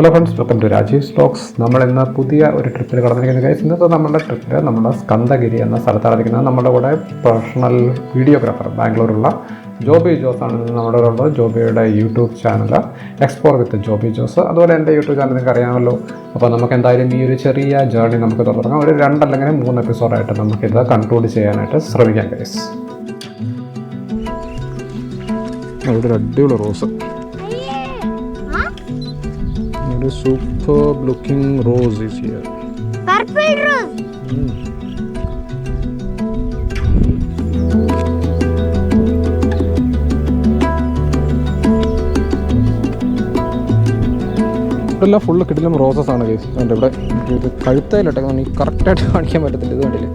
Hello friends, welcome to Rajeev vlogs. നമ്മൾ ഇന്ന് പുതിയ ഒരു ട്രിപ്പിൽ കടന്നിരിക്കുന്ന കേസ്. ഇന്നത്തെ നമ്മുടെ ട്രിപ്പിൽ നമ്മുടെ സ്കന്ദഗിരി എന്ന സ്ഥലത്താണ് നമ്മുടെ കൂടെ പ്രൊഫഷണൽ വീഡിയോഗ്രാഫർ ബാംഗ്ലൂരുള്ള ജോബി ജോസ് ആണ് നമ്മുടെ കൂടെ ഉള്ളത്. ജോബിയുടെ യൂട്യൂബ് ചാനൽ എക്സ്പ്ലോർ വിത്ത് ജോബി ജോസ്, അതുപോലെ എൻ്റെ യൂട്യൂബ് ചാനൽ നിങ്ങൾക്ക് അറിയാമല്ലോ. അപ്പോൾ നമുക്ക് എന്തായാലും ഈ ഒരു ചെറിയ ജേർണി നമുക്ക് തുടങ്ങാം. ഒരു 2 അല്ലെങ്കിൽ 3 എപ്പിസോഡായിട്ട് നമുക്കിത് കൺക്ലൂഡ് ചെയ്യാനായിട്ട് ശ്രമിക്കാം കേസ്. അവിടെ ഒരു അടിപൊളി rose, a superb looking rose is here. Purple rose. ഇതെല്ലാം ഫുള്ള് കിടിലം റോസസ് ആണ് കേസ്. എൻ്റെ ഇവിടെ ഇത് കഴുത്തയിലിട്ടൊക്കെ നമുക്ക് കറക്റ്റായിട്ട് കാണിക്കാൻ പറ്റത്തില്ല. ഇത് കണ്ടില്ലേ,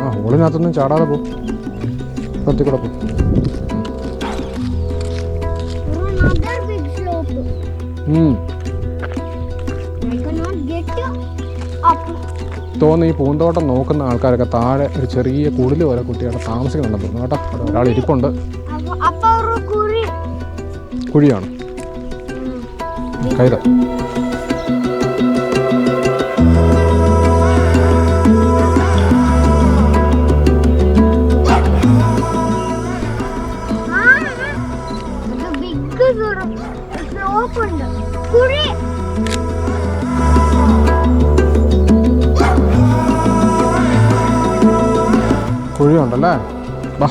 ആ ഹോളിനകത്തൊന്നും ചാടാതെ പോകും, പുറത്തേക്ക് കൂടെ പോകും. തോന്നുന്നു ഈ പൂന്തോട്ടം നോക്കുന്ന ആൾക്കാരൊക്കെ താഴെ ഒരു ചെറിയ കുടിൽ പോലെ കുട്ടികളെ താമസിക്കുന്നുണ്ടെന്ന് തോന്നുന്നു കേട്ടോ. അവിടെ ഒരാൾ ഇരിപ്പുണ്ട്. കുഴിയാണ് കൈത. കുഴിയുണ്ടല്ലേ, ബാ.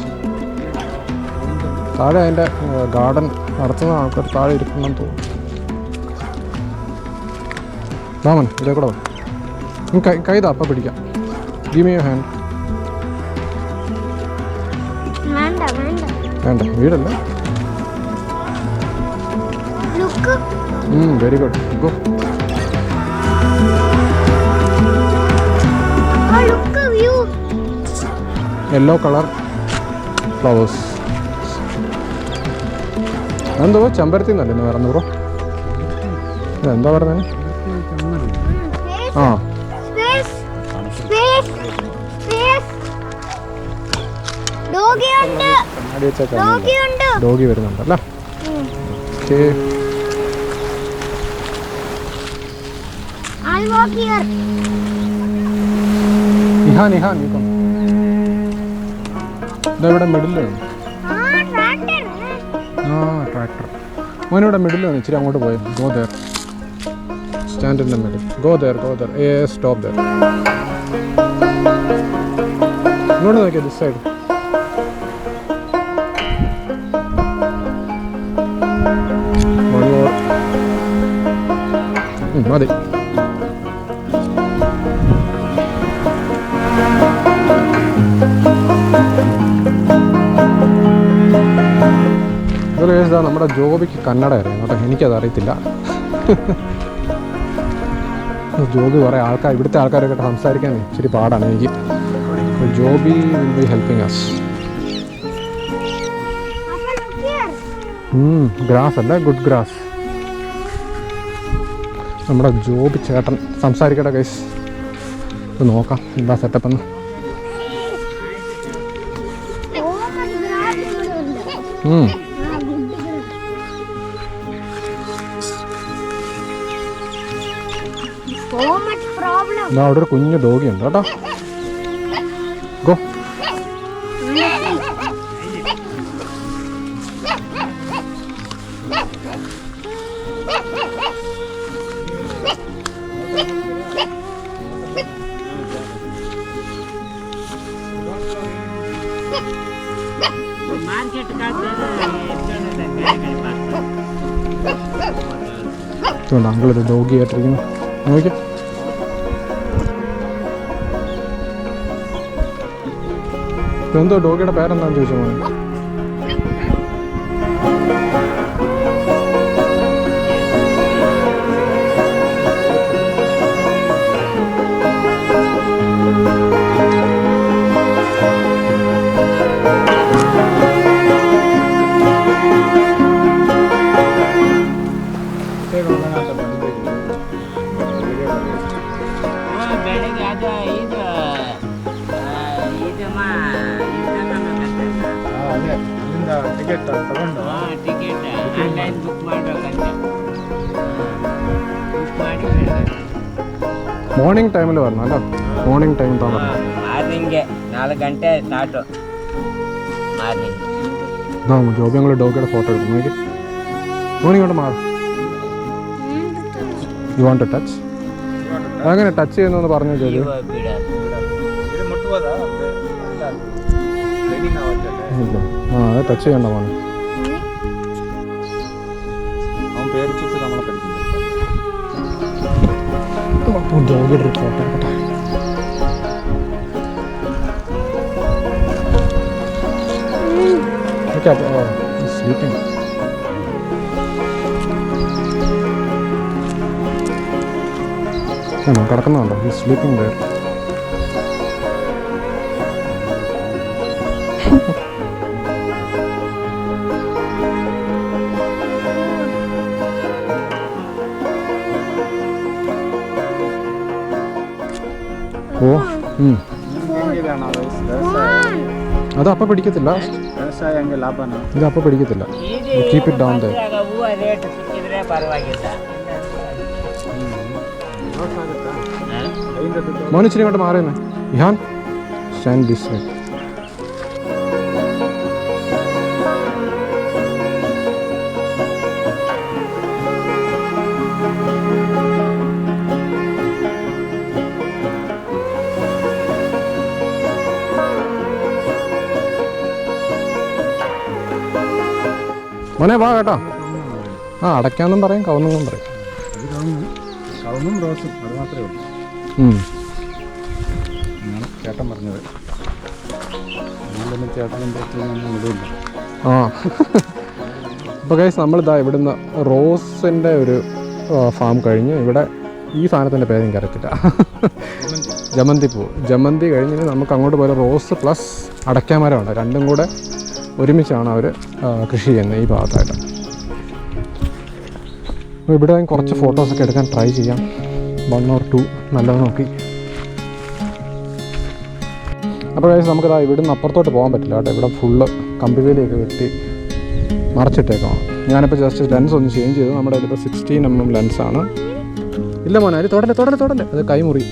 താഴെ അതിൻ്റെ ഗാർഡൻ നടത്തുന്ന ആൾക്കാർ താഴെ ഇരിക്കണമെന്ന് തോന്നുന്നു. ദാമൻ ഇതേ കൂടെ കൈതാ, അപ്പം പിടിക്കാം. Give me your hand. വേണ്ട, വീടല്ലേ. Very good, go. Yellow colour flowers. എന്തോ ചെമ്പരത്തി എന്നല്ലേ വേറെ ബ്രോ? എന്താ പറഞ്ഞത്? ആ ഡോഗി വരുന്നുണ്ടല്ലേ. ഓക്കേ, നിഹാൻ നീക്കം ഇവിടെ മിഡിലാണ്. ട്രാക്ടർ മോനിവിടെ മിഡിലാണ്. ഇച്ചിരി അങ്ങോട്ട് പോയി. Go there, stand in the middle. Go there stop there. ഇങ്ങോട്ട് നോക്കിയാൽ ദിസ് സൈഡ്. മതി. അതുപോലെ നമ്മുടെ ജോബിക്ക് കന്നഡ അറിയാം കേട്ടോ. എനിക്കത് അറിയത്തില്ല. ജോബി കുറേ ആൾക്കാർ, ഇവിടുത്തെ ആൾക്കാരൊക്കെ സംസാരിക്കാൻ ഇച്ചിരി പാടാണ് എനിക്ക്. Joby will be helping us. Grass അല്ലേ, ഗുഡ് ഗ്രാസ്. നമ്മുടെ ജോബി ചേട്ടൻ സംസാരിക്കട്ടെ ഗൈസ്. ഇത് നോക്കാം എന്താ സെറ്റപ്പ് എന്ന്. അവിടെ ഒരു കുഞ്ഞു ഡോഗി ഉണ്ട് കേട്ടോ. ഗോ. അങ്കിളൊരു ഡോഗി ആയിട്ടിരിക്കുന്നു. നോക്കി. എന്തോ ഡോഗിയുടെ പേരെന്താന്ന് ചോദിച്ചോ മോനെ? ಟಿಕೆಟ್ ತಗೊಂಡು ಟಿಕೆಟ್ ಆನ್ಲೈನ್ ಬುಕ್ ಮಾಡಬೇಕಂತೆ ಬುಕ್ ಮಾಡಿ മോർണിംഗ് ടൈമിൽ വരണം അല്ലേ? മോർണിംഗ് ടൈം തന്നെ ಮಾರ್ನಿಂಗ್ಗೆ 4 ಗಂಟೆ ಸ್ಟಾರ್ಟು ಮಾರ್ನಿಂಗ್. ജോബി ഞങ്ങൾ ഡോഗിയുടെ ഫോട്ടോ എടുക്കും. നോക്കി ഇങ്ങോട്ട് മാറും. You want to touch? അങ്ങനെ ടച്ച് ചെയ്യുന്നതെന്ന് പറഞ്ഞു ജോബി. ಇದು ಬಿಡ ಇದು ಮುಟ್ಬೋದಾ? ಟ್ರೈನಿಂಗ್ ಆಗುತ್ತೆ. അത് ടച്ച് ചെയ്യണ്ട മോനെ. അവൻ പേടിച്ചിട്ട് നമ്മളെ കടിക്കുന്നു. ഡോഗിയുടെ ഒരു ഫോട്ടോ എടുക്കട്ടെ. സ്ലീപ്പിംഗ്. കിടക്കുന്നുണ്ടോ? ഈ സ്ലീപ്പിംഗ് വേർ. ഓ ಹೆಂಗಿದಾಣ ವ್ಯವಸಾಯ? അത് അപ്പം പിടിക്കത്തില്ല. ವ್ಯವಸಾಯ ಹಂಗೆ ಲಾಭನ? ഇത് അപ്പം പിടിക്കത്തില്ല. Keep it down there. ಹೂವು ರೇಟ್ ಸಿಕ್ಕಿದ್ರೆ ಪರವಾಗಿಲ್ಲ. ಲಾಸ್ ಆಗುತ್ತಾ? ಕೈಯಿಂದ ದುಡ್ಡು മോനെ ഇച്ചിരി ഇങ്ങോട്ട് മാറിയെന്നേ. Ihan stand this side. മോനെ വാ കേട്ടോ. ആ അടയ്ക്കാന്നും പറയും കവുന്നെന്നും പറയും. കവുങ്ങും റോസും അത് മാത്രമേ ഉള്ളൂ എന്നാണ് ചേട്ടൻ പറഞ്ഞത്. നമ്മളൊന്നും ചേട്ടനും പ്രത്യേകം ഇടില്ല. ആ അപ്പോൾ ഗൈസ് നമ്മളിതാ ഇവിടുന്ന് റോസിൻ്റെ ഒരു ഫാം കഴിഞ്ഞ് ഇവിടെ ഈ സാധനത്തിൻ്റെ പേര് എനിക്ക് അറിയത്തില്ല. ജമന്തി പൂ. ജമന്തി കഴിഞ്ഞ് നമുക്ക് അങ്ങോട്ട് പോലെ റോസ് പ്ലസ് അടയ്ക്കാമരമുണ്ട്. രണ്ടും കൂടെ ഒരുമിച്ചാണ് അവർ കൃഷി ചെയ്യുന്നത് ഈ ഭാഗത്തായിട്ട്. അപ്പോൾ ഇവിടെ കുറച്ച് ഫോട്ടോസൊക്കെ എടുക്കാൻ ട്രൈ ചെയ്യാം. 1 or 2 നല്ലത് നോക്കി. അപ്പോൾ കഴിച്ച് നമുക്കിതാ ഇവിടുന്ന് അപ്പുറത്തോട്ട് പോകാൻ പറ്റില്ല കേട്ടോ. ഇവിടെ ഫുള്ള് കമ്പിവേലിയൊക്കെ വെട്ടി മറച്ചിട്ടേക്കാണ്. ഞാനിപ്പോൾ ജസ്റ്റ് ലെൻസ് ഒന്ന് ചേഞ്ച് ചെയ്തു. നമ്മുടെ ഇതിപ്പോൾ 16mm ലെൻസാണ്. ഇല്ല മോനെ അത് തൊടല്ലേ അത് കൈമുറി.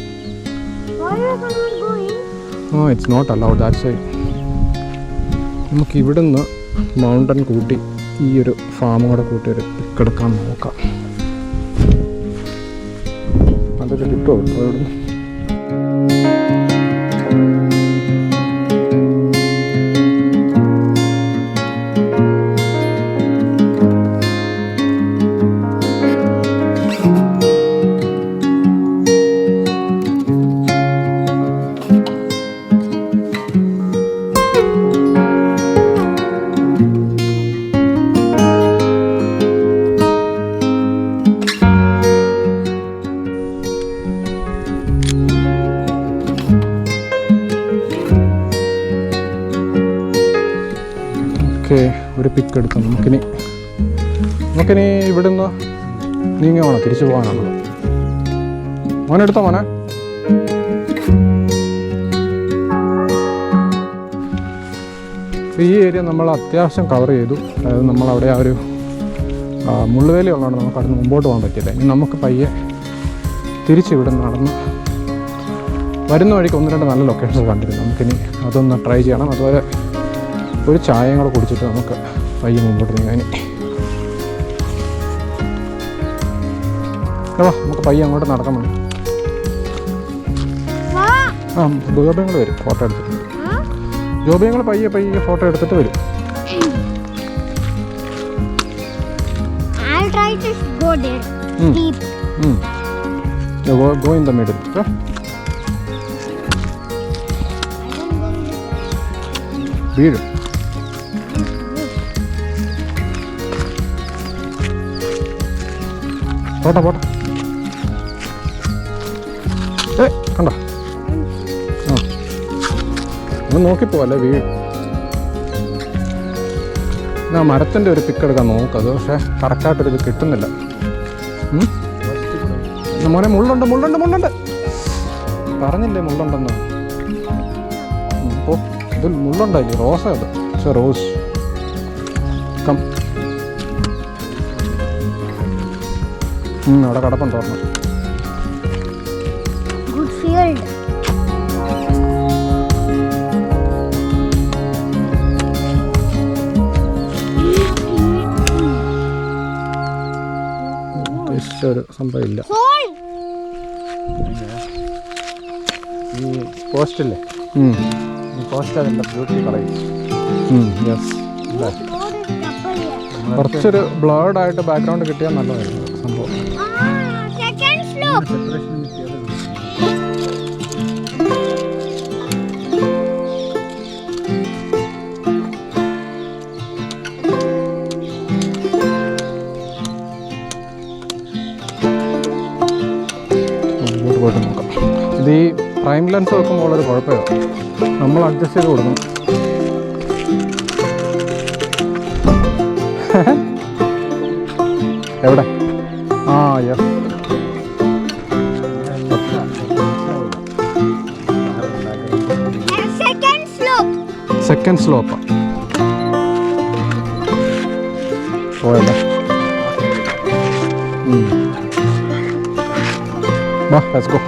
It's not allowed that's why. നമുക്ക് ഇവിടുന്ന് മൗണ്ടൻ കൂട്ടി ഈ ഒരു ഫാമും കൂടെ കൂട്ടി ഒരു പിക്ക് എടുക്കാൻ നോക്കാം. അതൊക്കെ കിട്ടുമോ ഇവിടുന്ന്? ഓക്കെ ഒരു പിക്ക് എടുക്കാം. നമുക്കിനി ഇവിടുന്ന് നീങ്ങുവാണോ തിരിച്ചു പോകാനാണല്ലോ? മോനെടുത്തോ മോനെ. ഈ ഏരിയ നമ്മൾ അത്യാവശ്യം കവർ ചെയ്തു. അതായത് നമ്മളവിടെ ആ ഒരു മുള്ളുവേലി ഉള്ളതുകൊണ്ട് നമുക്ക് അവിടെ നിന്ന് മുമ്പോട്ട് പോകാൻ പറ്റില്ല. ഇനി നമുക്ക് പയ്യെ തിരിച്ചിവിടെ നടന്ന് വരുന്ന വഴിക്ക് 1-2 നല്ല ലൊക്കേഷൻസ് കണ്ടിരുന്നു. നമുക്കിനി അതൊന്ന് ട്രൈ ചെയ്യണം. അതുപോലെ ഒരു ചായയും കൂടെ കുടിച്ചിട്ട് നമുക്ക് പയ്യെ മുമ്പോട്ട് നീങ്ങാൻ. നമുക്ക് പയ്യെ അങ്ങോട്ട് നടക്കാൻ മതി. ആ ജോബിയങ്ങൾ വരും ഫോട്ടോ എടുത്തിട്ട്. ജോബിയങ്ങൾ പയ്യെ ഫോട്ടോ എടുത്തിട്ട് വരും. I'll try to go there. Deep. Go in the middle. Okay? വീഴും. പോട്ടെ കണ്ടോ? ആ ഒന്ന് നോക്കിപ്പോവല്ലേ വീഴും. ആ മരത്തിൻ്റെ ഒരു പിക്ക് എടുക്കാൻ നോക്കുക. അത് പക്ഷേ കറക്റ്റായിട്ടൊരിത് കിട്ടുന്നില്ല. മോനെ മുള്ളുണ്ട് പറഞ്ഞില്ലേ മുള്ളുണ്ടെന്ന്. അപ്പോൾ ഇതിൽ മുള്ളുണ്ടായില്ലേ? റോസാ അത്. പക്ഷേ റോസ് കം അവിടെ കടപ്പം തോർന്നു. Good field. ഒരു സംഭവം ഇല്ല. Hole. ഈ പോസ്റ്റില്ലേ, ഈ പോസ്റ്റ് അതിൻ്റെ ബ്യൂട്ടി കളയും. Yes. Road is double here. കുറച്ചൊരു ബ്ലേർഡ് ആയിട്ട് ബാക്ക്ഗ്രൗണ്ട് കിട്ടിയാൽ നല്ലതായിരുന്നു സംഭവം. Second slope. സെപ്പറേഷൻ കിട്ടിയാൽ മുമ്പോട്ട് പോയിട്ട് നോക്കാം. ഇത് ഈ പ്രൈം ലെൻസ് വെക്കുമ്പോൾ ഒരു കുഴപ്പമില്ല, നമ്മൾ അഡ്ജസ്റ്റ് ചെയ്ത് കൊടുക്കണം. എവിടെ? ആ yes. And second slope. Second slope പോയല്ലേ. വാ ലെറ്റ്സ് ഗോ.